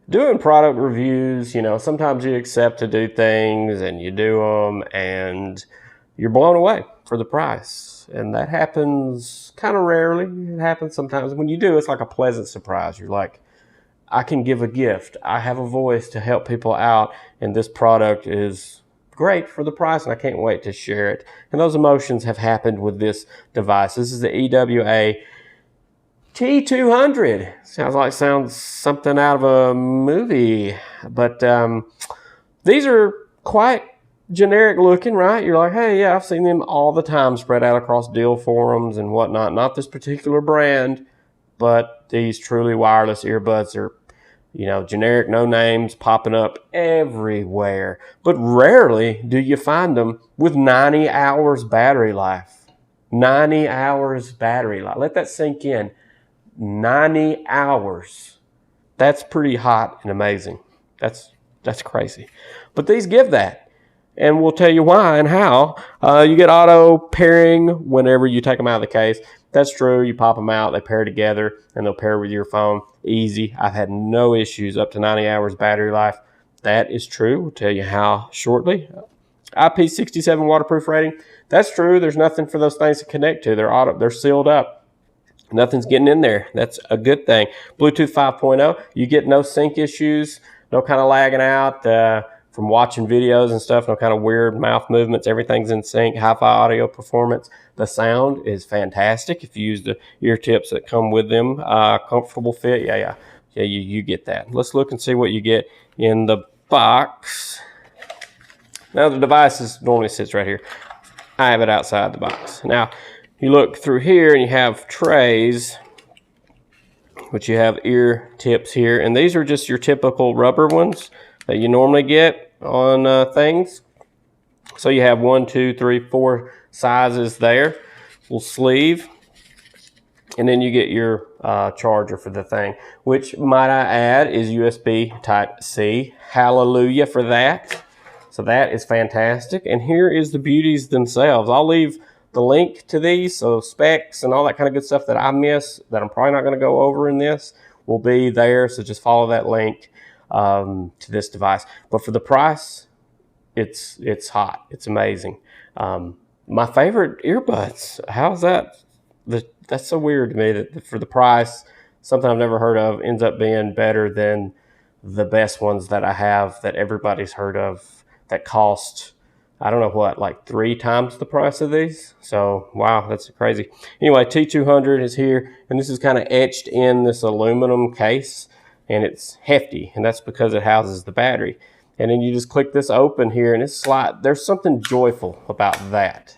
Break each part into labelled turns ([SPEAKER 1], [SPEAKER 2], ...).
[SPEAKER 1] doing product reviews, you know, sometimes you accept to do things and you do them and you're blown away for the price. And that happens kind of rarely. It happens sometimes. When you do, it's like a pleasant surprise. You're like, I can give a gift. I have a voice to help people out, and this product is great for the price, and I can't wait to share it. And those emotions have happened with this device. This is the EWA T200. Sounds something out of a movie, but these are quite generic looking, right? You're like, hey, yeah, I've seen them all the time spread out across deal forums and whatnot. Not this particular brand, but these truly wireless earbuds are, you know, generic, no names, popping up everywhere. But rarely do you find them with 90 hours battery life. 90 hours battery life. Let that sink in. 90 hours. That's pretty hot and amazing. That's crazy. But these give that. And we'll tell you why and how. You get auto pairing whenever you take them out of the case. That's true. You pop them out, they pair together, and they'll pair with your phone. Easy. I've had no issues up to 90 hours battery life. That is true. We'll tell you how shortly. IP67 waterproof rating. That's true. There's nothing for those things to connect to. They're sealed up. Nothing's getting in there. That's a good thing. Bluetooth 5.0. You get no sync issues, no kind of lagging out from watching videos and stuff, no kind of weird mouth movements. Everything's in sync. Hi-fi audio performance. The sound is fantastic if you use the ear tips that come with them. Comfortable fit. Yeah, you get that. Let's look and see what you get in the box. Now, the device normally sits right here. I have it outside the box. Now, you look through here and you have trays, which you have ear tips here. And these are just your typical rubber ones that you normally get on things. So you have 1, 2, 3, 4 sizes there. Little sleeve. And then you get your charger for the thing, which, might I add, is USB Type-C. Hallelujah for that. So that is fantastic. And here is the beauties themselves. I'll leave the link to these, so specs and all that kind of good stuff that I miss, that I'm probably not going to go over in this, will be there. So just follow that link to this device. But for the price, it's hot. It's amazing. My favorite earbuds. How's that? That's so weird to me that for the price, something I've never heard of ends up being better than the best ones that I have that everybody's heard of that cost, I don't know what, like 3 times the price of these. So, wow, that's crazy. Anyway, T200 is here, and this is kind of etched in this aluminum case, and it's hefty, and that's because it houses the battery. And then you just click this open here, and it's there's something joyful about that.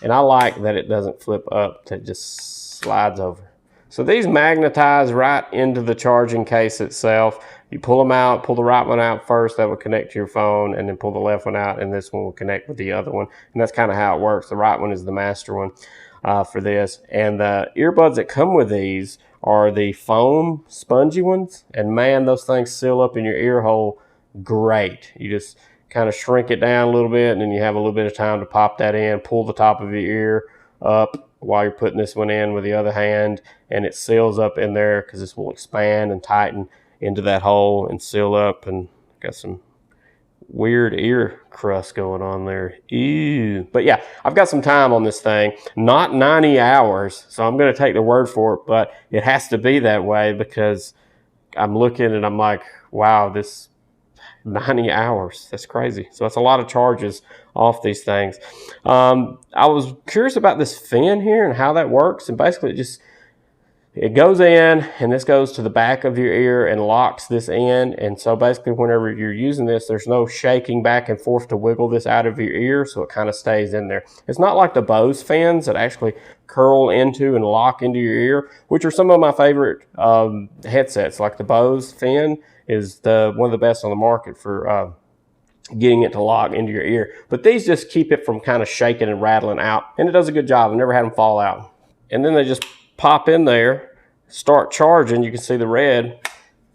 [SPEAKER 1] And I like that it doesn't flip up, that it just slides over. So these magnetize right into the charging case itself. You pull them out, pull the right one out first, that will connect to your phone, and then pull the left one out, and this one will connect with the other one. And that's kind of how it works. The right one is the master one for this. And the earbuds that come with these are the foam spongy ones. And man, those things seal up in your ear hole great. You just kind of shrink it down a little bit, and then you have a little bit of time to pop that in, pull the top of your ear up while you're putting this one in with the other hand, and it seals up in there because this will expand and tighten into that hole and seal up. And got some weird ear crust going on there. Ew. But yeah, I've got some time on this thing. Not 90 hours, so I'm going to take the word for it, but it has to be that way because I'm looking and I'm like, wow, this 90 hours. That's crazy. So that's a lot of charges off these things. I was curious about this fin here and how that works. And basically it goes in, and this goes to the back of your ear and locks this in. And so basically whenever you're using this, there's no shaking back and forth to wiggle this out of your ear. So it kind of stays in there. It's not like the Bose fins that actually curl into and lock into your ear, which are some of my favorite headsets. Like the Bose fin is one of the best on the market for getting it to lock into your ear. But these just keep it from kind of shaking and rattling out. And it does a good job. I've never had them fall out. And then they just pop in there, start charging. You can see the red.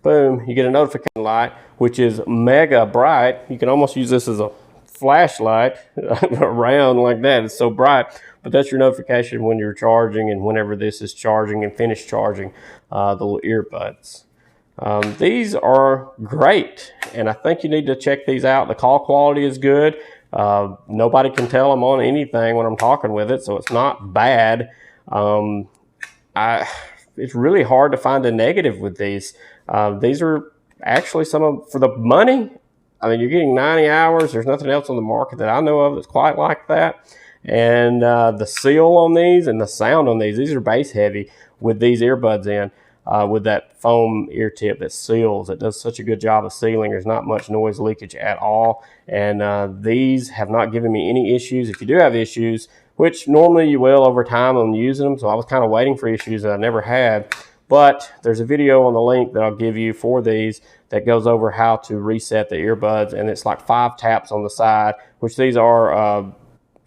[SPEAKER 1] Boom. You get a notification light, which is mega bright. You can almost use this as a flashlight around like that. It's so bright. But that's your notification when you're charging and whenever this is charging and finished charging the little earbuds. These are great, and I think you need to check these out. The call quality is good. Nobody can tell I'm on anything when I'm talking with it, so it's not bad. It's really hard to find a negative with these. These are actually for the money. I mean, you're getting 90 hours. There's nothing else on the market that I know of that's quite like that. And the seal on these and the sound on these are bass heavy with these earbuds in. With that foam ear tip that seals. It does such a good job of sealing. There's not much noise leakage at all. And these have not given me any issues. If you do have issues, which normally you will over time on using them, so I was kind of waiting for issues that I never had. But there's a video on the link that I'll give you for these that goes over how to reset the earbuds. And it's like 5 taps on the side, which these are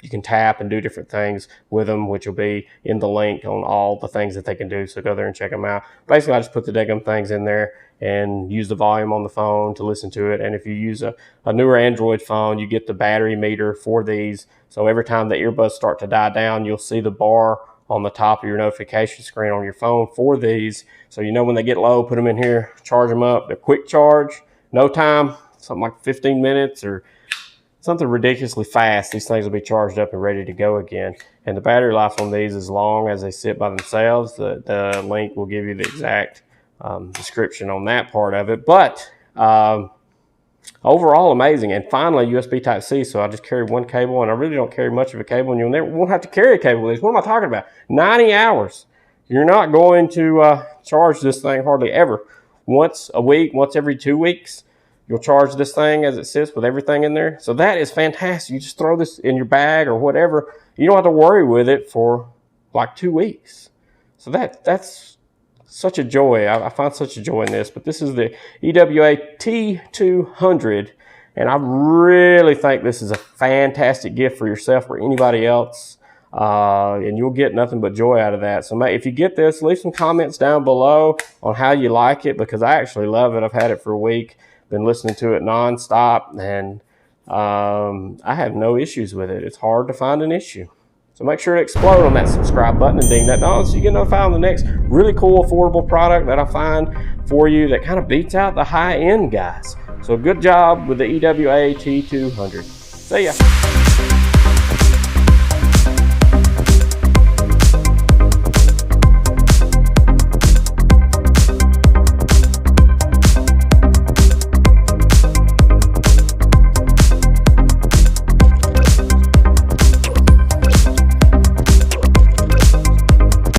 [SPEAKER 1] you can tap and do different things with them, which will be in the link on all the things that they can do. So go there and check them out. Basically, I just put the daggum things in there and use the volume on the phone to listen to it. And if you use a newer Android phone, you get the battery meter for these. So every time the earbuds start to die down, you'll see the bar on the top of your notification screen on your phone for these. So you know when they get low, put them in here, charge them up. They're quick charge, no time, something like 15 minutes or something ridiculously fast. These things will be charged up and ready to go again. And the battery life on these, as long as they sit by themselves, the link will give you the exact description on that part of it. But overall, amazing. And finally, USB Type-C. So I just carry one cable, and I really don't carry much of a cable, and you won't have to carry a cable with these. What am I talking about? 90 hours. You're not going to charge this thing hardly ever. Once a week, once every 2 weeks. You'll charge this thing as it sits with everything in there. So that is fantastic. You just throw this in your bag or whatever. You don't have to worry with it for like 2 weeks. So that's such a joy. I find such a joy in this. But this is the EWA T200. And I really think this is a fantastic gift for yourself or anybody else. And you'll get nothing but joy out of that. So if you get this, leave some comments down below on how you like it, because I actually love it. I've had it for a week. Been listening to it nonstop, and I have no issues with it. It's hard to find an issue. So make sure to explode on that subscribe button and ding that bell so you get notified on the next really cool, affordable product that I find for you that kind of beats out the high-end guys. So good job with the EWA T200. See ya.